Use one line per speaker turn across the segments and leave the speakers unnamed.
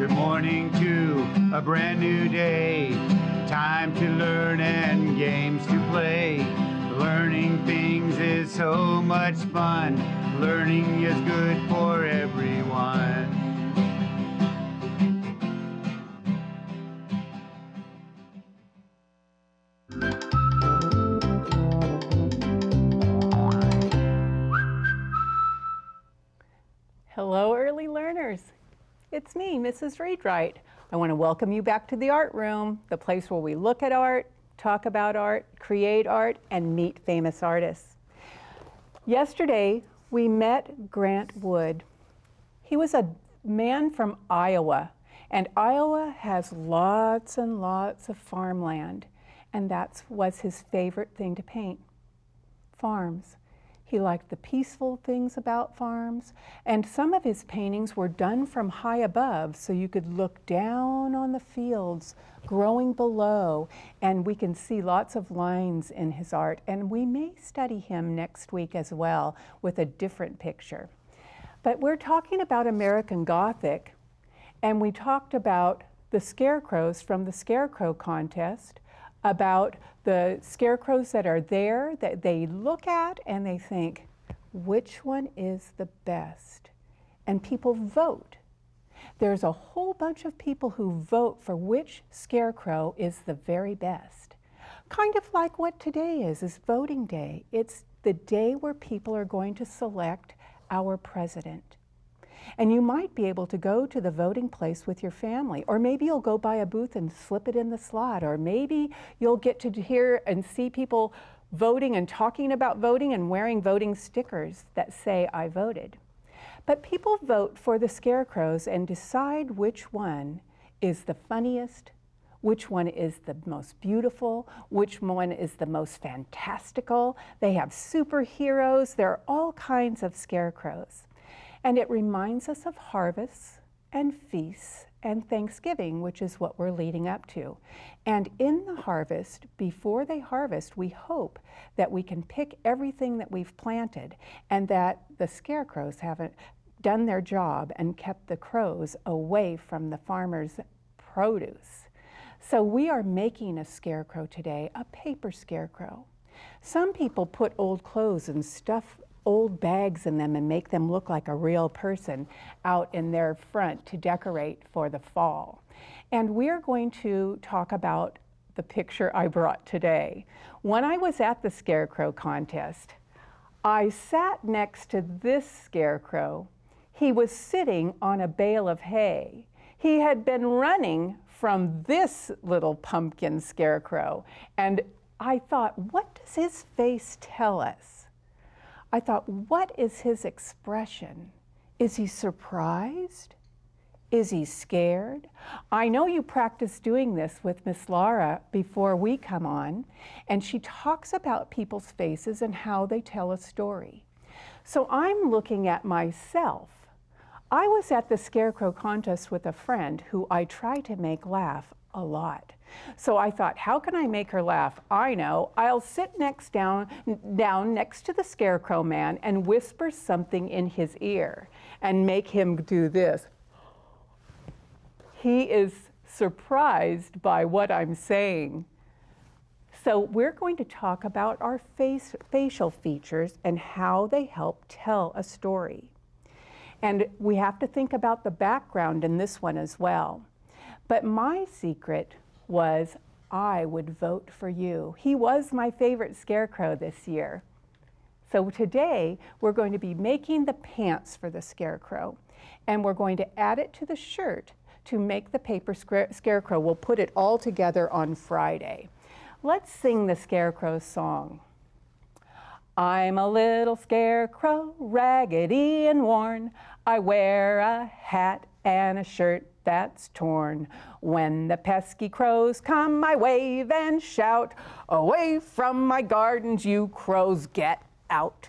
Good morning to a brand new day. Time to learn and games to play. Learning things is so much fun. Learning is good for everyone.
Hello, early learners. It's me, Mrs. Readwright. I want to welcome you back to the art room, the place where we look at art, talk about art, create art, and meet famous artists. Yesterday, we met Grant Wood. He was a man from Iowa, and Iowa has lots and lots of farmland, and that was his favorite thing to paint, farms. He liked the peaceful things about farms, and some of his paintings were done from high above, so you could look down on the fields growing below, and we can see lots of lines in his art, and we may study him next week as well with a different picture. But we're talking about American Gothic, and we talked about the scarecrows from the Scarecrow Contest, about the scarecrows that are there that they look at and they think, which one is the best? And people vote. There's a whole bunch of people who vote for which scarecrow is the very best. Kind of like what today is voting day. It's the day where people are going to select our president. And you might be able to go to the voting place with your family, or maybe you'll go by a booth and slip it in the slot, or maybe you'll get to hear and see people voting and talking about voting and wearing voting stickers that say, I voted. But people vote for the scarecrows and decide which one is the funniest, which one is the most beautiful, which one is the most fantastical. They have superheroes. There are all kinds of scarecrows. And it reminds us of harvests and feasts and Thanksgiving, which is what we're leading up to. And in the harvest, before they harvest, we hope that we can pick everything that we've planted and that the scarecrows haven't done their job and kept the crows away from the farmer's produce. So we are making a scarecrow today, a paper scarecrow. Some people put old clothes and stuff old bags in them and make them look like a real person out in their front to decorate for the fall. And we're going to talk about the picture I brought today. When I was at the Scarecrow Contest, I sat next to this scarecrow. He was sitting on a bale of hay. He had been running from this little pumpkin scarecrow. And I thought, what does his face tell us? I thought, what is his expression? Is he surprised? Is he scared? I know you practice doing this with Miss Laura before we come on, and she talks about people's faces and how they tell a story. So I'm looking at myself. I was at the Scarecrow Contest with a friend who I try to make laugh a lot. So I thought, how can I make her laugh? I know, I'll sit down next to the Scarecrow man and whisper something in his ear and make him do this. He is surprised by what I'm saying. So we're going to talk about our facial features and how they help tell a story. And we have to think about the background in this one as well. But my secret was I would vote for you. He was my favorite scarecrow this year. So today we're going to be making the pants for the scarecrow, and we're going to add it to the shirt to make the paper scarecrow. We'll put it all together on Friday. Let's sing the Scarecrow song. I'm a little scarecrow, raggedy and worn. I wear a hat and a shirt that's torn. When the pesky crows come, I wave and shout, away from my gardens, you crows, get out.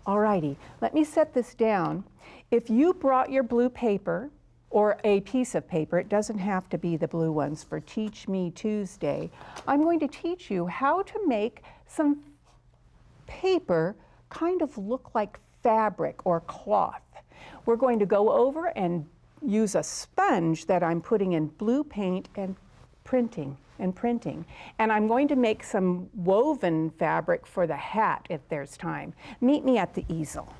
Alrighty, let me set this down. If you brought your blue paper or a piece of paper, it doesn't have to be the blue ones for Teach Me Tuesday, I'm going to teach you how to make some paper kind of look like fabric or cloth. We're going to go over and use a sponge that I'm putting in blue paint and printing. And I'm going to make some woven fabric for the hat if there's time. Meet me at the easel.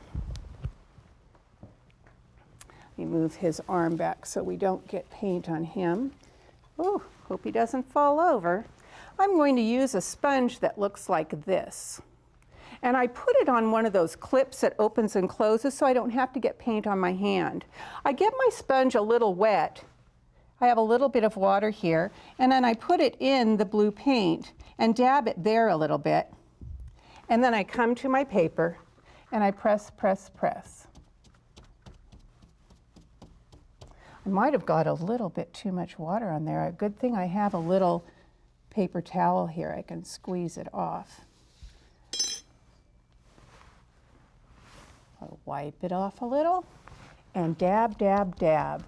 Let me move his arm back so we don't get paint on him. Oh, hope he doesn't fall over. I'm going to use a sponge that looks like this. And I put it on one of those clips that opens and closes so I don't have to get paint on my hand. I get my sponge a little wet. I have a little bit of water here, and then I put it in the blue paint and dab it there a little bit. And then I come to my paper and I press, press, press. I might have got a little bit too much water on there. A good thing I have a little paper towel here. I can squeeze it off. I'll wipe it off a little and dab, dab, dab.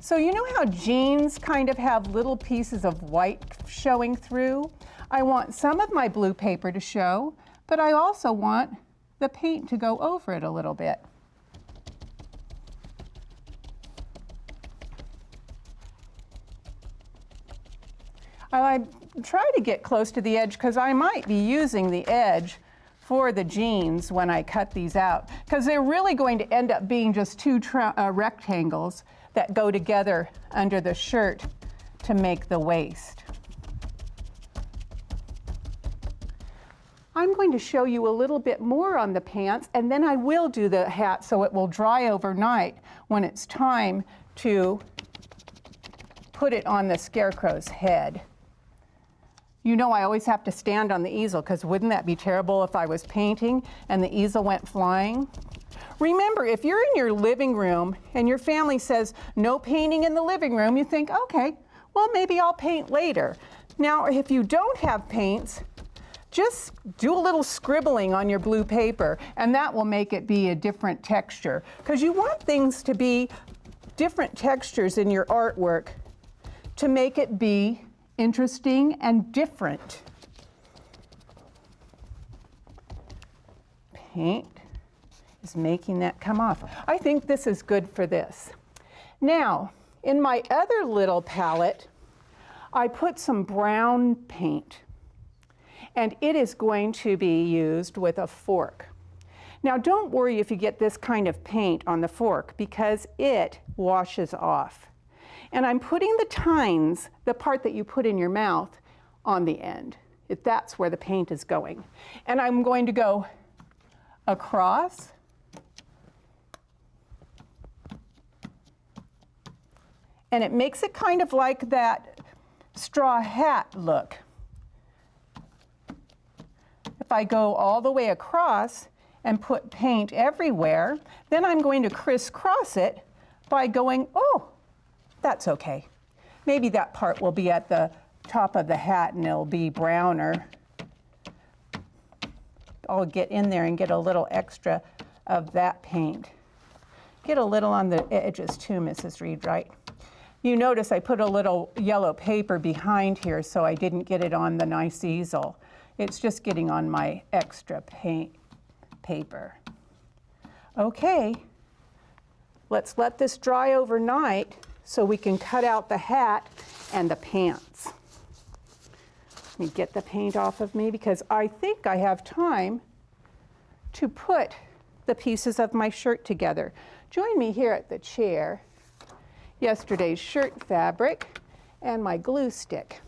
So you know how jeans kind of have little pieces of white showing through? I want some of my blue paper to show, but I also want the paint to go over it a little bit. I try to get close to the edge because I might be using the edge for the jeans when I cut these out, because they're really going to end up being just two rectangles that go together under the shirt to make the waist. I'm going to show you a little bit more on the pants, and then I will do the hat so it will dry overnight when it's time to put it on the scarecrow's head. You know I always have to stand on the easel, because wouldn't that be terrible if I was painting and the easel went flying? Remember, if you're in your living room and your family says no painting in the living room, you think, okay, well maybe I'll paint later. Now if you don't have paints, just do a little scribbling on your blue paper and that will make it be a different texture, because you want things to be different textures in your artwork to make it be interesting and different. Paint is making that come off. I think this is good for this. Now, in my other little palette, I put some brown paint, and it is going to be used with a fork. Now, don't worry if you get this kind of paint on the fork, because it washes off. And I'm putting the tines, the part that you put in your mouth, on the end. That's where the paint is going. And I'm going to go across. And it makes it kind of like that straw hat look. If I go all the way across and put paint everywhere, then I'm going to crisscross it by going, oh, that's okay. Maybe that part will be at the top of the hat and it'll be browner. I'll get in there and get a little extra of that paint. Get a little on the edges too, Mrs. Reed-Wright. You notice I put a little yellow paper behind here so I didn't get it on the nice easel. It's just getting on my extra paint paper. Okay, let's let this dry overnight so we can cut out the hat and the pants. Let me get the paint off of me because I think I have time to put the pieces of my shirt together. Join me here at the chair. Yesterday's shirt fabric and my glue stick.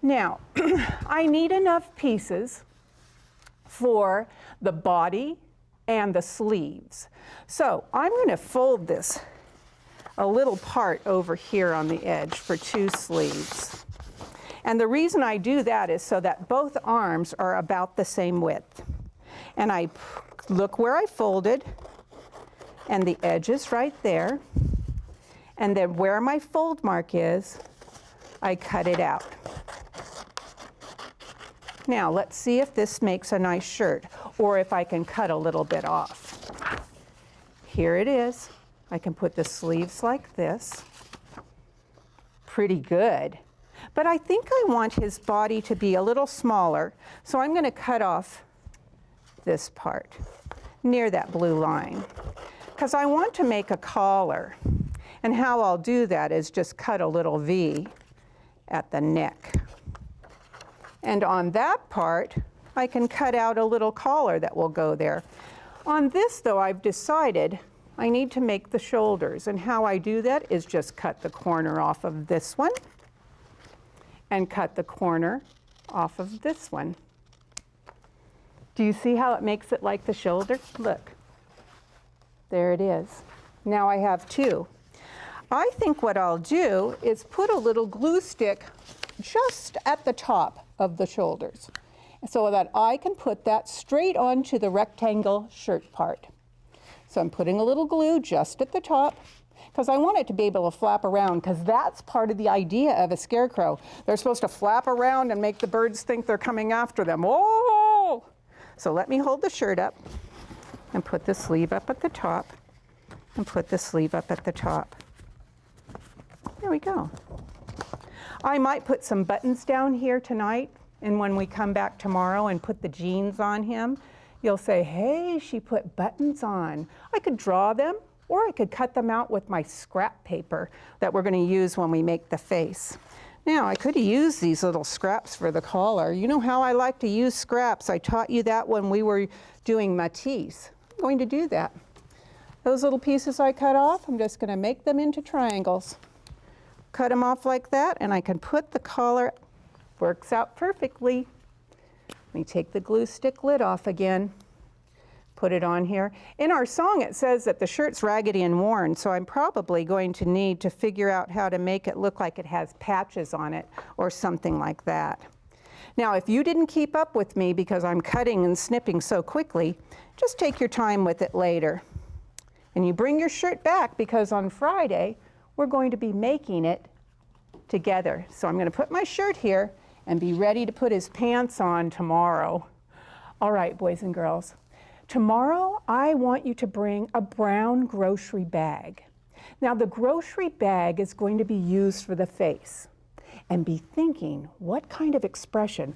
Now, I need enough pieces for the body and the sleeves. So I'm going to fold this a little part over here on the edge for 2 sleeves. And the reason I do that is so that both arms are about the same width. And I look where I folded, and the edge is right there. And then where my fold mark is, I cut it out. Now let's see if this makes a nice shirt, or if I can cut a little bit off. Here it is. I can put the sleeves like this. Pretty good. But I think I want his body to be a little smaller, so I'm going to cut off this part near that blue line. because I want to make a collar. And how I'll do that is just cut a little V at the neck. And on that part, I can cut out a little collar that will go there. On this, though, I've decided I need to make the shoulders. And how I do that is just cut the corner off of this one and cut the corner off of this one. Do you see how it makes it like the shoulder? Look, there it is. Now I have two. I think what I'll do is put a little glue stick just at the top of the shoulders so that I can put that straight onto the rectangle shirt part. So I'm putting a little glue just at the top because I want it to be able to flap around, because that's part of the idea of a scarecrow. They're supposed to flap around and make the birds think they're coming after them. Oh! So let me hold the shirt up and put the sleeve up at the top and put the sleeve up at the top. There we go. I might put some buttons down here tonight, and when we come back tomorrow and put the jeans on him, you'll say, hey, she put buttons on. I could draw them, or I could cut them out with my scrap paper that we're going to use when we make the face. Now, I could use these little scraps for the collar. You know how I like to use scraps. I taught you that when we were doing Matisse. I'm going to do that. Those little pieces I cut off, I'm just going to make them into triangles. Cut them off like that, and I can put the collar. Works out perfectly. Let me take the glue stick lid off again. Put it on here. In our song, it says that the shirt's raggedy and worn, so I'm probably going to need to figure out how to make it look like it has patches on it or something like that. Now, if you didn't keep up with me because I'm cutting and snipping so quickly, just take your time with it later. And you bring your shirt back, because on Friday, we're going to be making it together. So I'm going to put my shirt here and be ready to put his pants on tomorrow. All right, boys and girls. Tomorrow, I want you to bring a brown grocery bag. Now, the grocery bag is going to be used for the face. And be thinking, what kind of expression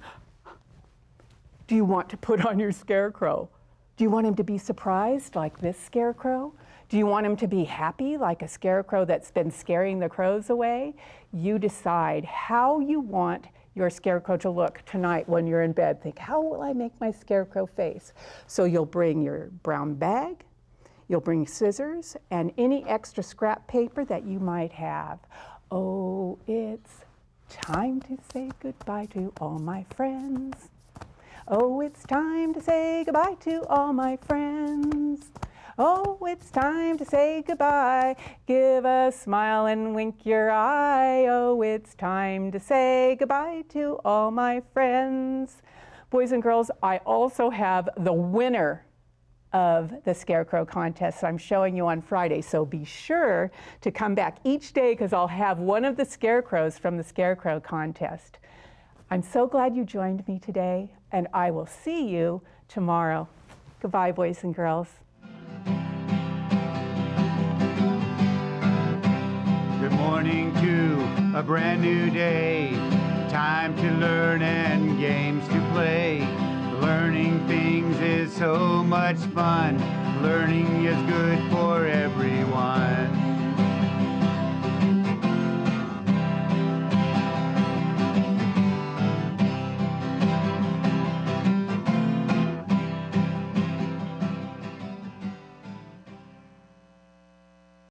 do you want to put on your scarecrow? Do you want him to be surprised like this scarecrow? Do you want him to be happy like a scarecrow that's been scaring the crows away? You decide how you want your scarecrow to look tonight when you're in bed. Think, how will I make my scarecrow face? So you'll bring your brown bag, you'll bring scissors, and any extra scrap paper that you might have. Oh, it's time to say goodbye to all my friends. Oh, it's time to say goodbye to all my friends. Oh, it's time to say goodbye. Give a smile and wink your eye. Oh, it's time to say goodbye to all my friends. Boys and girls, I also have the winner of the Scarecrow Contest I'm showing you on Friday. So be sure to come back each day, because I'll have one of the scarecrows from the Scarecrow Contest. I'm so glad you joined me today, and I will see you tomorrow. Goodbye, boys and girls.
Good morning to a brand new day. Time to learn and games to play. Learning things is so much fun. Learning is good for everyone.